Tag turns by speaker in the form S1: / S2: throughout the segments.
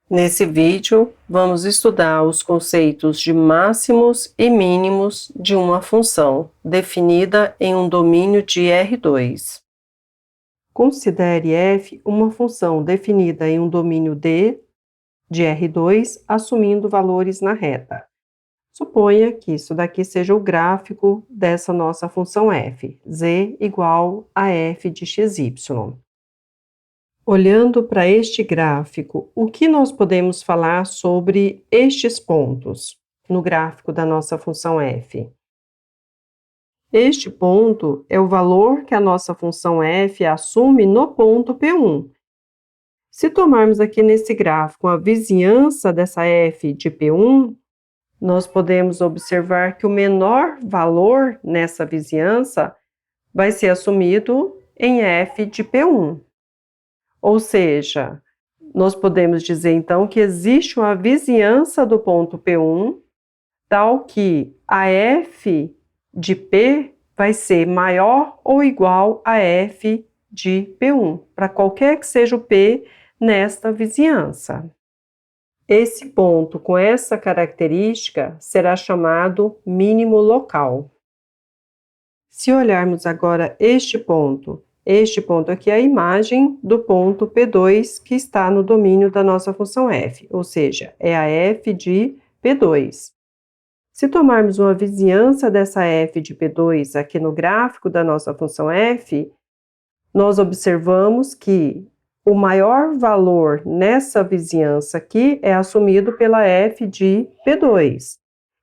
S1: Nesse vídeo, vamos estudar os conceitos de máximos e mínimos de uma função definida em um domínio de R2. Considere f uma função definida em um domínio D de R2, assumindo valores na reta. Suponha que isso daqui seja o gráfico dessa nossa função f, z igual a f de xy. Olhando para este gráfico, o que nós podemos falar sobre estes pontos no gráfico da nossa função f? Este ponto é o valor que a nossa função f assume no ponto P1. Se tomarmos aqui nesse gráfico a vizinhança dessa f de P1, nós podemos observar que o menor valor nessa vizinhança vai ser assumido em f de P1. Ou seja, nós podemos dizer então que existe uma vizinhança do ponto P1, tal que a f de P vai ser maior ou igual a f de P1, para qualquer que seja o P nesta vizinhança. Esse ponto com essa característica será chamado mínimo local. Se olharmos agora este ponto aqui é a imagem do ponto P2 que está no domínio da nossa função f, ou seja, é a f de P2. Se tomarmos uma vizinhança dessa f de P2 aqui no gráfico da nossa função f, nós observamos que o maior valor nessa vizinhança aqui é assumido pela f de P2.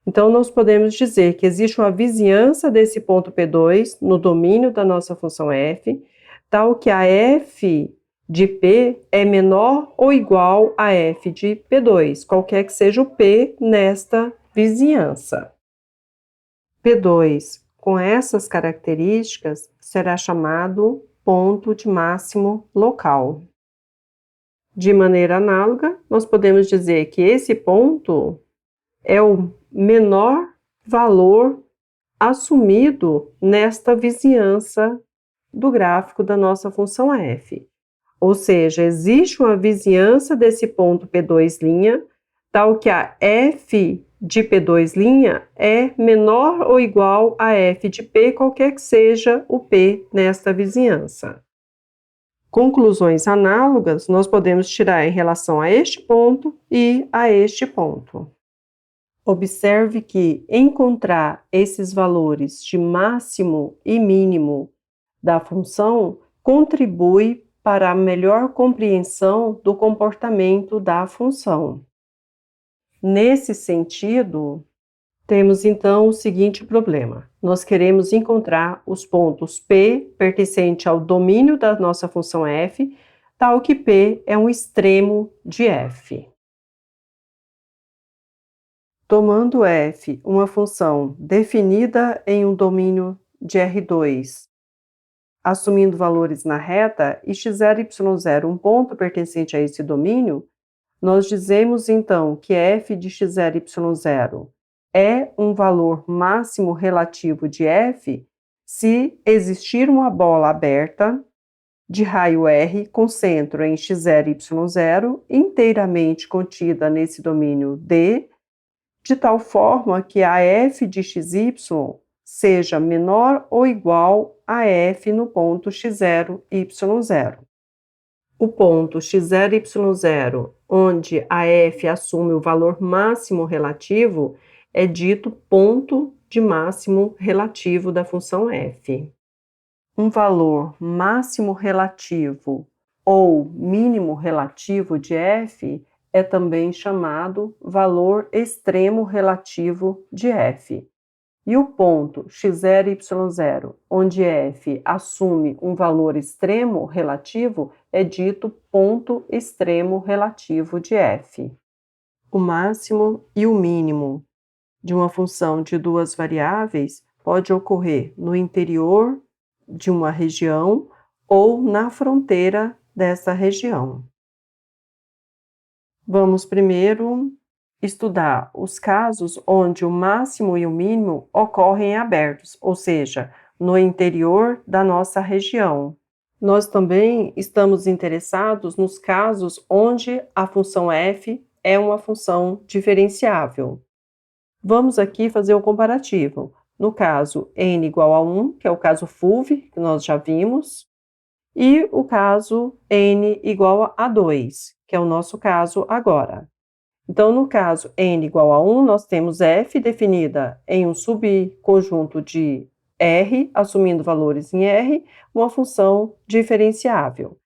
S1: Então, nós podemos dizer que existe uma vizinhança desse ponto P2 no domínio da nossa função f, tal que a f de P é menor ou igual a f de P2, qualquer que seja o P nesta vizinhança. P2, com essas características, será chamado ponto de máximo local. De maneira análoga, nós podemos dizer que esse ponto é o menor valor assumido nesta vizinhança do gráfico da nossa função f. Ou seja, existe uma vizinhança desse ponto P2', tal que a f de P2' é menor ou igual a f de P, qualquer que seja o P nesta vizinhança. Conclusões análogas nós podemos tirar em relação a este ponto e a este ponto. Observe que encontrar esses valores de máximo e mínimo da função contribui para a melhor compreensão do comportamento da função. Nesse sentido, temos então o seguinte problema. Nós queremos encontrar os pontos P pertencentes ao domínio da nossa função f, tal que P é um extremo de f. Tomando f uma função definida em um domínio de R2, assumindo valores na reta, e x0, y0 um ponto pertencente a esse domínio, nós dizemos então que f de x0, y0 é um valor máximo relativo de f se existir uma bola aberta de raio R com centro em x0 e y0 inteiramente contida nesse domínio D, de tal forma que a f de xy seja menor ou igual a f no ponto x0, y0. O ponto x0, y0, onde a f assume o valor máximo relativo, é dito ponto de máximo relativo da função f. Um valor máximo relativo ou mínimo relativo de f é também chamado valor extremo relativo de f. E o ponto x0 e y0, onde f assume um valor extremo relativo, é dito ponto extremo relativo de f. O máximo e o mínimo de uma função de duas variáveis pode ocorrer no interior de uma região ou na fronteira dessa região. Vamos primeiro estudar os casos onde o máximo e o mínimo ocorrem abertos, ou seja, no interior da nossa região. Nós também estamos interessados nos casos onde a função f é uma função diferenciável. Vamos aqui fazer um comparativo. No caso n igual a 1, que é o caso FUV, que nós já vimos, e o caso n igual a 2, que é o nosso caso agora. Então, no caso n igual a 1, nós temos f definida em um subconjunto de R, assumindo valores em R, uma função diferenciável.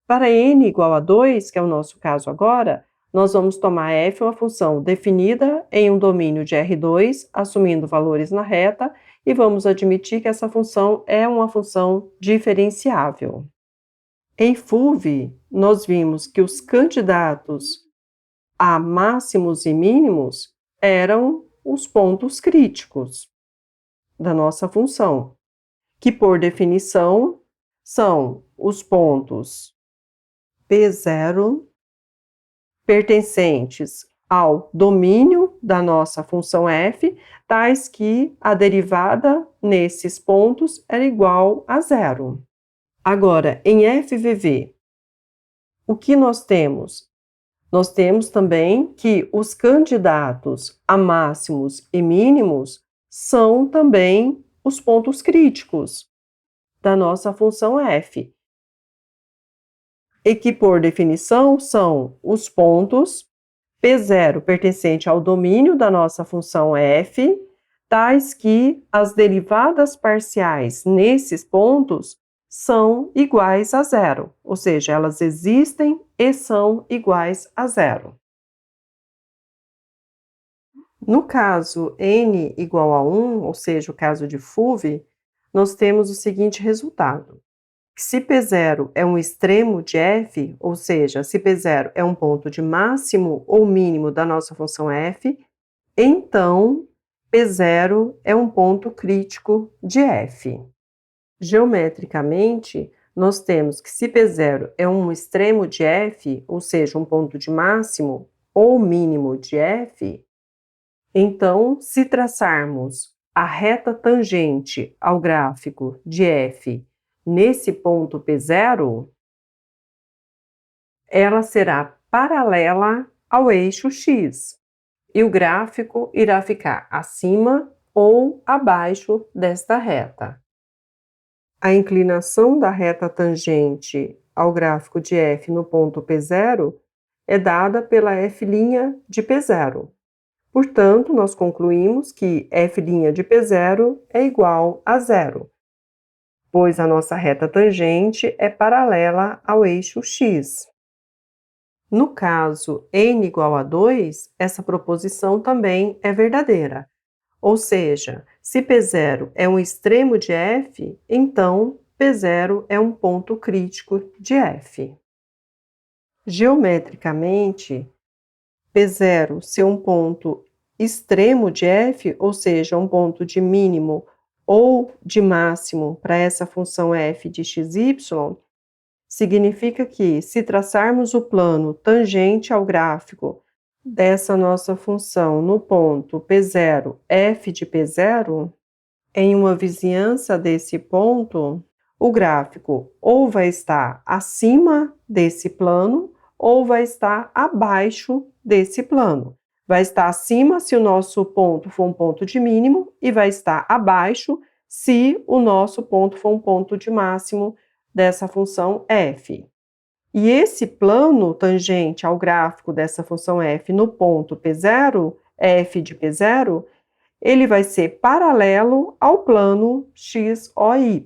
S1: Para n igual a 2, que é o nosso caso agora, nós vamos tomar f uma função definida em um domínio de R2, assumindo valores na reta, e vamos admitir que essa função é uma função diferenciável. Em FUV, nós vimos que os candidatos a máximos e mínimos eram os pontos críticos da nossa função, que por definição são os pontos P0 pertencentes ao domínio da nossa função f, tais que a derivada nesses pontos era igual a zero. Agora, em FVV, o que nós temos? Nós temos também que os candidatos a máximos e mínimos são também os pontos críticos da nossa função f, e que, por definição, são os pontos P0 pertencente ao domínio da nossa função f, tais que as derivadas parciais nesses pontos são iguais a zero, ou seja, elas existem e são iguais a zero. No caso n igual a 1, ou seja, o caso de FUV, nós temos o seguinte resultado. Se P0 é um extremo de f, ou seja, se P0 é um ponto de máximo ou mínimo da nossa função f, então P0 é um ponto crítico de f. Geometricamente, nós temos que se P0 é um extremo de f, ou seja, um ponto de máximo ou mínimo de f, então, se traçarmos a reta tangente ao gráfico de f nesse ponto P0, ela será paralela ao eixo x, e o gráfico irá ficar acima ou abaixo desta reta. A inclinação da reta tangente ao gráfico de f no ponto P0 é dada pela f' de P0. Portanto, nós concluímos que f' de P0 é igual a zero, pois a nossa reta tangente é paralela ao eixo x. No caso n igual a 2, essa proposição também é verdadeira. Ou seja, se P0 é um extremo de f, então P0 é um ponto crítico de f. Geometricamente, P0 ser um ponto extremo de f, ou seja, um ponto de mínimo ou de máximo para essa função f de xy, significa que, se traçarmos o plano tangente ao gráfico dessa nossa função no ponto P0, f de P0, em uma vizinhança desse ponto, o gráfico ou vai estar acima desse plano ou vai estar abaixo desse plano. Vai estar acima se o nosso ponto for um ponto de mínimo e vai estar abaixo se o nosso ponto for um ponto de máximo dessa função f. E esse plano tangente ao gráfico dessa função f no ponto P0, f de P0, ele vai ser paralelo ao plano XOY.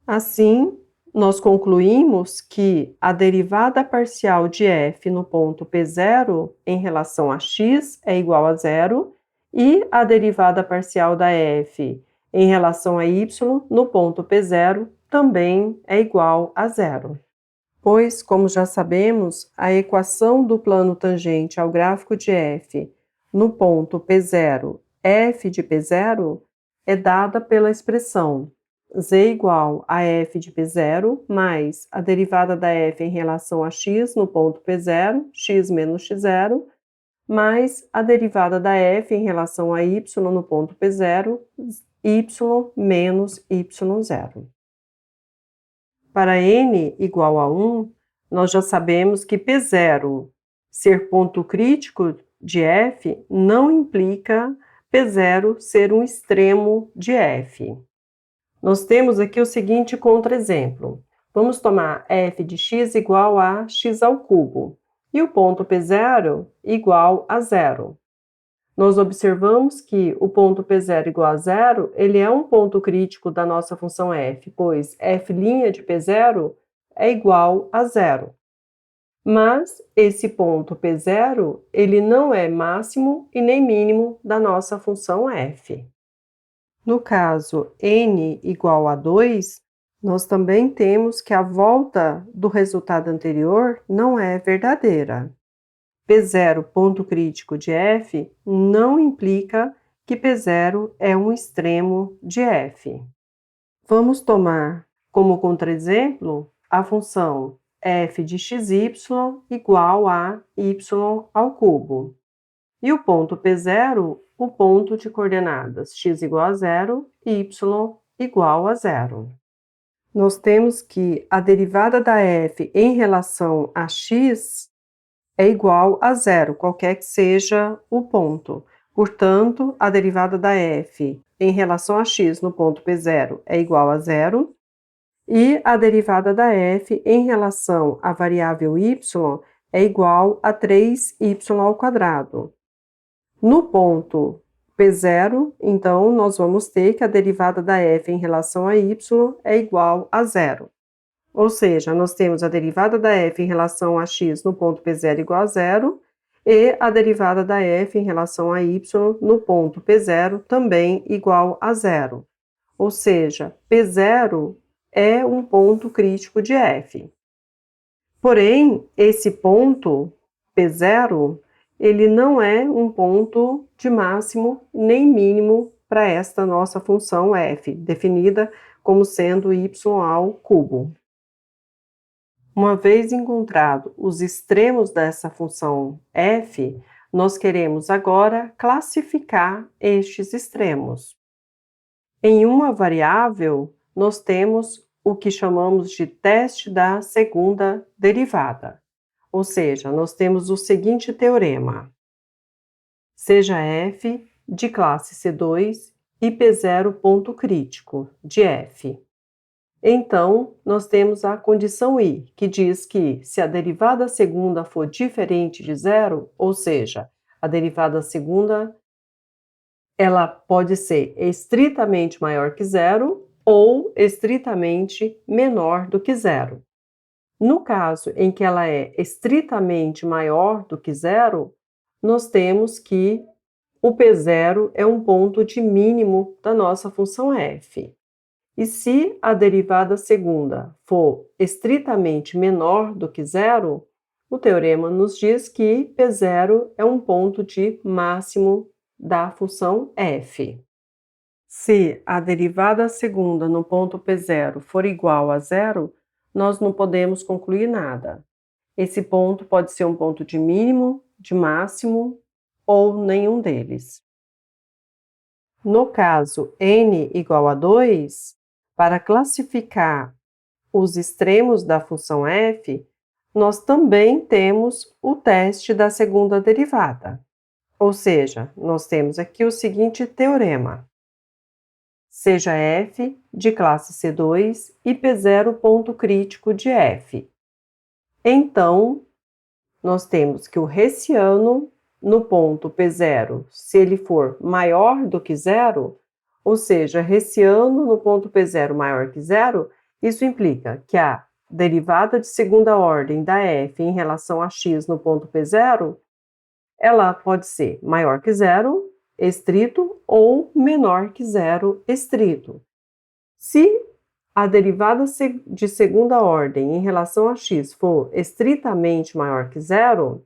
S1: Assim, nós concluímos que a derivada parcial de f no ponto P0 em relação a x é igual a zero e a derivada parcial da f em relação a y no ponto P0 também é igual a zero. Pois, como já sabemos, a equação do plano tangente ao gráfico de f no ponto P0, f de P0, é dada pela expressão z igual a f de P0 mais a derivada da f em relação a x no ponto P0, x menos x0, mais a derivada da f em relação a y no ponto P0, y menos y0. Para n igual a 1, nós já sabemos que P0 ser ponto crítico de f não implica P0 ser um extremo de f. Nós temos aqui o seguinte contra-exemplo. Vamos tomar f de x igual a x ao cubo e o ponto P0 igual a 0. Nós observamos que o ponto P0 igual a 0, ele é um ponto crítico da nossa função f, pois f' de P0 é igual a 0. Mas esse ponto P0, ele não é máximo e nem mínimo da nossa função f. No caso n igual a 2, nós também temos que a volta do resultado anterior não é verdadeira. P0, ponto crítico de f, não implica que P0 é um extremo de f. Vamos tomar como contra-exemplo a função f de xy igual a y ao cubo. E o ponto P0, o ponto de coordenadas x igual a 0 e y igual a 0. Nós temos que a derivada da f em relação a x é igual a 0, qualquer que seja o ponto. Portanto, a derivada da f em relação a x no ponto P0 é igual a 0, e a derivada da f em relação à variável y é igual a 3y ao quadrado. No ponto P0, então, nós vamos ter que a derivada da f em relação a y é igual a 0. Ou seja, nós temos a derivada da f em relação a x no ponto P0 igual a 0 e a derivada da f em relação a y no ponto P0 também igual a 0. Ou seja, P0 é um ponto crítico de f. Porém, esse ponto P0, ele não é um ponto de máximo nem mínimo para esta nossa função f, definida como sendo y ao cubo. Uma vez encontrado os extremos dessa função f, nós queremos agora classificar estes extremos. Em uma variável, nós temos o que chamamos de teste da segunda derivada. Ou seja, nós temos o seguinte teorema. Seja f de classe C2 e P0 ponto crítico de f. Então, nós temos a condição I, que diz que se a derivada segunda for diferente de zero, ou seja, a derivada segunda ela pode ser estritamente maior que zero ou estritamente menor do que zero. No caso em que ela é estritamente maior do que zero, nós temos que o P0 é um ponto de mínimo da nossa função f. E se a derivada segunda for estritamente menor do que zero, o teorema nos diz que P0 é um ponto de máximo da função f. Se a derivada segunda no ponto P0 for igual a zero, nós não podemos concluir nada. Esse ponto pode ser um ponto de mínimo, de máximo ou nenhum deles. No caso n igual a 2, para classificar os extremos da função f, nós também temos o teste da segunda derivada. Ou seja, nós temos aqui o seguinte teorema. Seja f de classe C2 e P0 ponto crítico de f. Então, nós temos que o hessiano no ponto P0, se ele for maior do que zero, ou seja, hessiano no ponto P0 maior que zero, isso implica que a derivada de segunda ordem da f em relação a x no ponto P0, ela pode ser maior que zero, estrito, ou menor que zero, estrito. Se a derivada de segunda ordem em relação a x for estritamente maior que zero,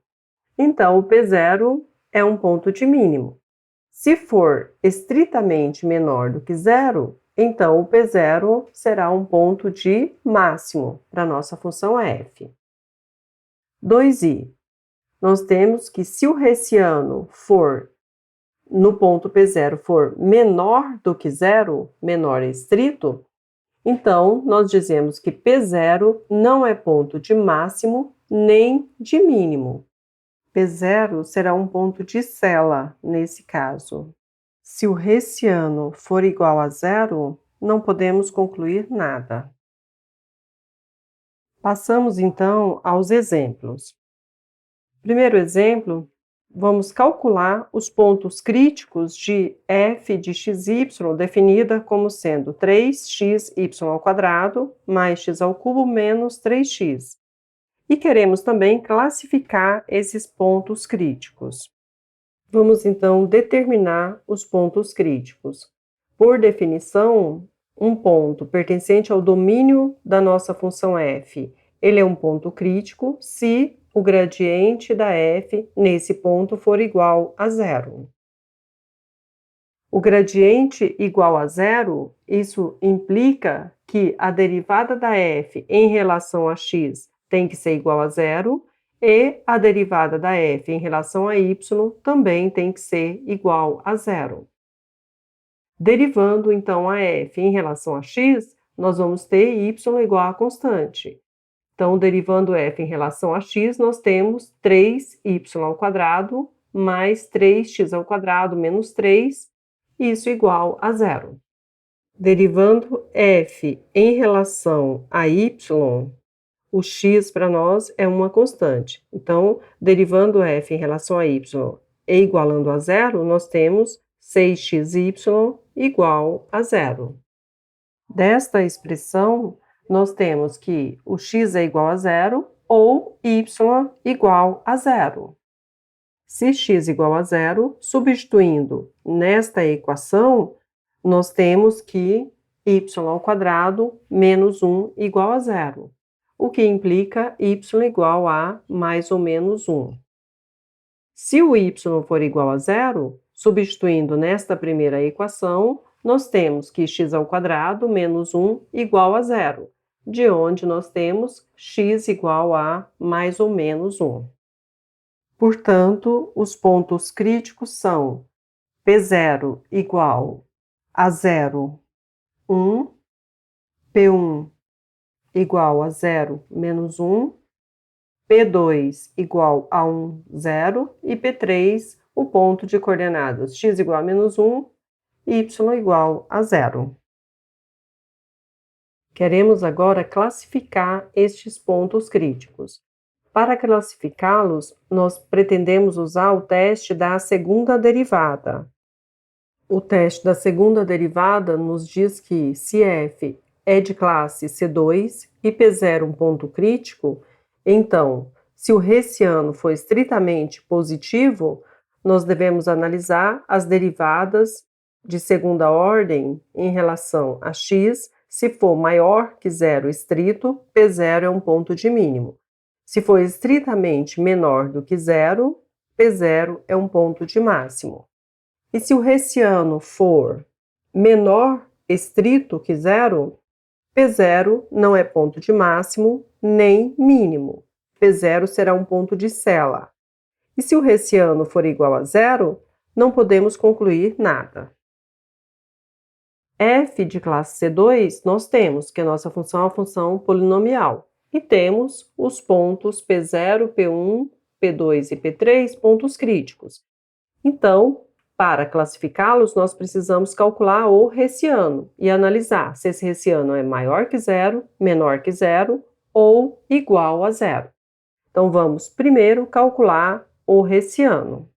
S1: então o P0 é um ponto de mínimo. Se for estritamente menor do que zero, então o P0 será um ponto de máximo para a nossa função f. 2i. Nós temos que se o hessiano for, no ponto P0, for menor do que zero, menor estrito, Então, nós dizemos que P0 não é ponto de máximo nem de mínimo. P0 será um ponto de sela, nesse caso. Se o hessiano for igual a zero, não podemos concluir nada. Passamos, então, aos exemplos. Primeiro exemplo, vamos calcular os pontos críticos de f de xy, definida como sendo 3xy² mais x³ menos 3x. E queremos também classificar esses pontos críticos. Vamos, então, determinar os pontos críticos. Por definição, um ponto pertencente ao domínio da nossa função f, ele é um ponto crítico se o gradiente da f nesse ponto for igual a zero. O gradiente igual a zero, isso implica que a derivada da f em relação a x tem que ser igual a zero, e a derivada da f em relação a y também tem que ser igual a zero. Derivando, então, a f em relação a x, nós vamos ter y igual a constante. Então, derivando f em relação a x, nós temos 3y² mais 3x² menos 3, isso igual a zero. Derivando f em relação a y, o x para nós é uma constante. Então, derivando f em relação a y e igualando a zero, nós temos 6xy igual a zero. Desta expressão, nós temos que o x é igual a zero ou y igual a zero. Se x igual a zero, substituindo nesta equação, nós temos que y² menos 1 igual a zero, o que implica y igual a mais ou menos 1. Se o y for igual a zero, substituindo nesta primeira equação, nós temos que x² menos 1 igual a zero, de onde nós temos x igual a mais ou menos 1. Portanto, os pontos críticos são P0 igual a 0, 1, P1 igual a 0 menos 1, P2 igual a 1, 0, e P3, o ponto de coordenadas x igual a menos 1, y igual a 0. Queremos agora classificar estes pontos críticos. Para classificá-los, nós pretendemos usar o teste da segunda derivada. O teste da segunda derivada nos diz que, se f é de classe C2 e P0 um ponto crítico, então, se o hessiano for estritamente positivo, nós devemos analisar as derivadas de segunda ordem em relação a x. Se for maior que zero estrito, P0 é um ponto de mínimo. Se for estritamente menor do que zero, P0 é um ponto de máximo. E se o hessiano for menor estrito que zero, P0 não é ponto de máximo nem mínimo. P0 será um ponto de sela. E se o hessiano for igual a zero, não podemos concluir nada. F de classe C2, nós temos que a nossa função é uma função polinomial. E temos os pontos P0, P1, P2 e P3, pontos críticos. Então, para classificá-los, nós precisamos calcular o hessiano e analisar se esse hessiano é maior que zero, menor que zero ou igual a zero. Então, vamos primeiro calcular o hessiano.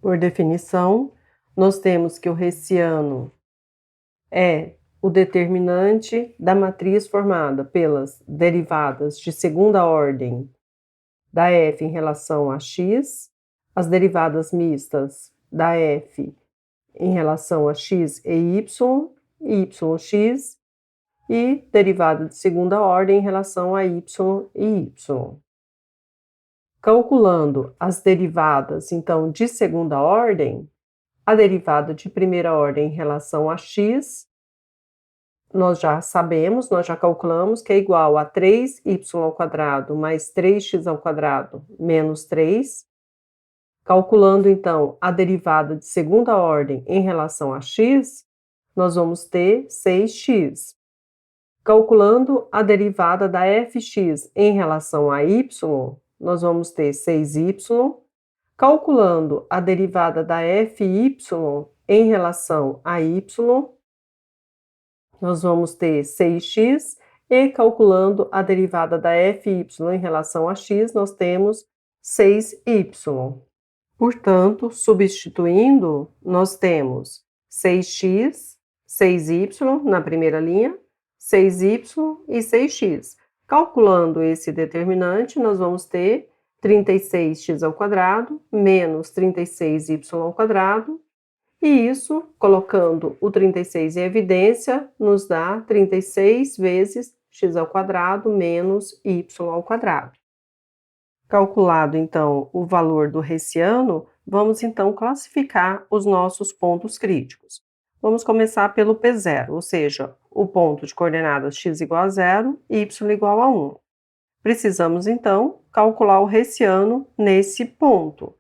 S1: Por definição, nós temos que o hessiano é o determinante da matriz formada pelas derivadas de segunda ordem da f em relação a x, as derivadas mistas da f em relação a x e yx, e derivada de segunda ordem em relação a y e y. Calculando as derivadas, então, de segunda ordem, a derivada de primeira ordem em relação a x, nós já sabemos, nós já calculamos que é igual a 3y² mais 3x² menos 3. Calculando, então, a derivada de segunda ordem em relação a x, nós vamos ter 6x. Calculando a derivada da fx em relação a y, nós vamos ter 6y. Calculando a derivada da fy em relação a y, nós vamos ter 6x. E calculando a derivada da fy em relação a x, nós temos 6y. Portanto, substituindo, nós temos 6x, 6y na primeira linha, 6y e 6x. Calculando esse determinante, nós vamos ter 36x² menos 36y², e isso, colocando o 36 em evidência, nos dá 36 vezes x² menos y². Calculado, então, o valor do hessiano, vamos, então, classificar os nossos pontos críticos. Vamos começar pelo P0, ou seja, o ponto de coordenadas x igual a 0 e y igual a 1. Precisamos, então, calcular o hessiano nesse ponto.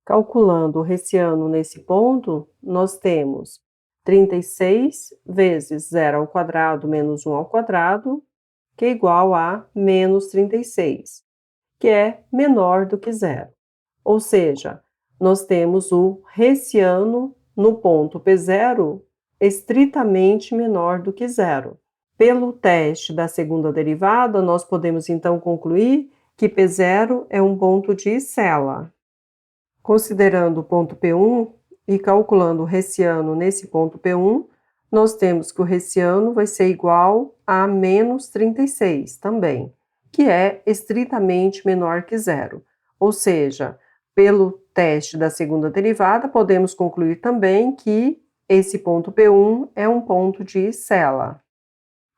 S1: Calculando o hessiano nesse ponto, nós temos 36 vezes 0² menos 1², que é igual a menos 36, que é menor do que 0. Ou seja, nós temos o hessiano no ponto P0 estritamente menor do que 0. Pelo teste da segunda derivada, nós podemos então concluir que P0 é um ponto de Cella. Considerando o ponto P1 e calculando o hessiano nesse ponto P1, nós temos que o hessiano vai ser igual a menos 36 também, que é estritamente menor que 0. Ou seja, pelo teste da segunda derivada, podemos concluir também que esse ponto P1 é um ponto de Cella.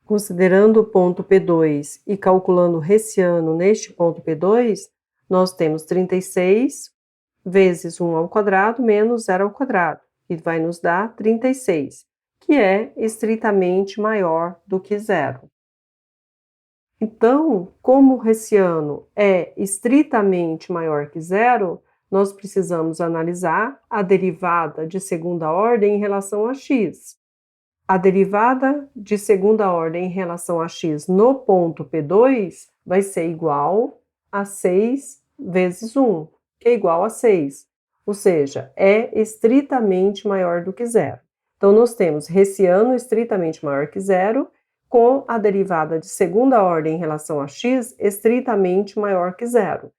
S1: Considerando o ponto P2 e calculando o hessiano neste ponto P2, nós temos 36 vezes 1² menos 0², que vai nos dar 36, que é estritamente maior do que 0. Então, como o hessiano é estritamente maior que 0, nós precisamos analisar a derivada de segunda ordem em relação a x. A derivada de segunda ordem em relação a x no ponto P2 vai ser igual a 6 vezes 1, que é igual a 6, ou seja, é estritamente maior do que 0. Então, nós temos hessiano estritamente maior que 0, com a derivada de segunda ordem em relação a x estritamente maior que 0.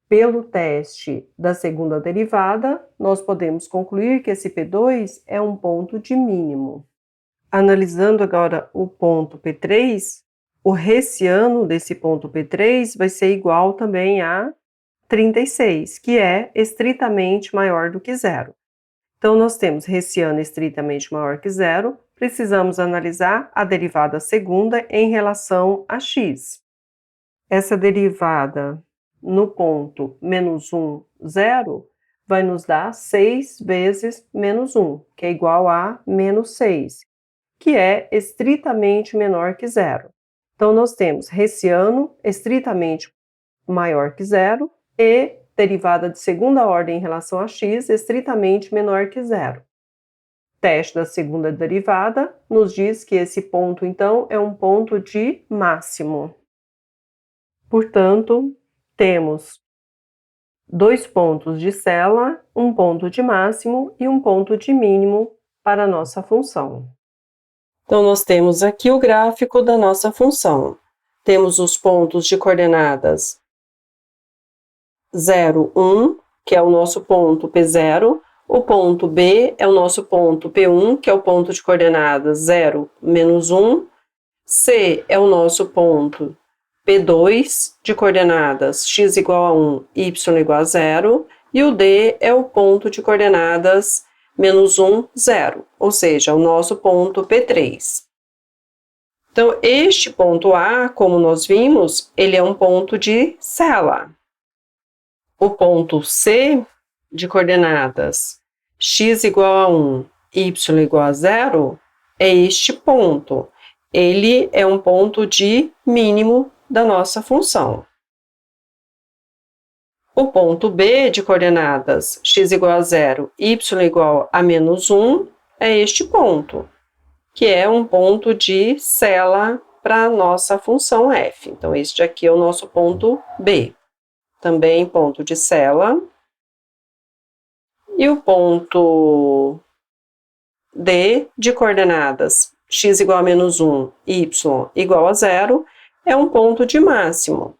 S1: Pelo teste da segunda derivada, nós podemos concluir que esse P2 é um ponto de mínimo. Analisando agora o ponto P3, o hessiano desse ponto P3 vai ser igual também a 36, que é estritamente maior do que 0. Então, nós temos hessiano estritamente maior que 0, precisamos analisar a derivada segunda em relação a x. Essa derivada no ponto menos 1, 0, vai nos dar 6 vezes menos 1, que é igual a menos 6, que é estritamente menor que 0. Então, nós temos hessiano estritamente maior que 0 e derivada de segunda ordem em relação a x estritamente menor que 0. Teste da segunda derivada nos diz que esse ponto, então, é um ponto de máximo. Portanto, temos 2 pontos de Cella, um ponto de máximo e um ponto de mínimo para a nossa função. Então, nós temos aqui o gráfico da nossa função. Temos os pontos de coordenadas 0, 1, que é o nosso ponto P0, o ponto B é o nosso ponto P1, que é o ponto de coordenadas 0, menos 1, C é o nosso ponto P2, de coordenadas x igual a 1, y igual a 0, e o D é o ponto de coordenadas menos 1, 0, ou seja, o nosso ponto P3. Então, este ponto A, como nós vimos, ele é um ponto de Cella. O ponto C, de coordenadas x igual a 1, y igual a 0, é este ponto. Ele é um ponto de mínimo da nossa função. O ponto B, de coordenadas x igual a 0, y igual a menos 1, é este ponto, que é um ponto de Cella para a nossa função f. Então, este aqui é o nosso ponto B. Também ponto de Cella. E o ponto D, de coordenadas x igual a -1, y igual a 0, é um ponto de máximo.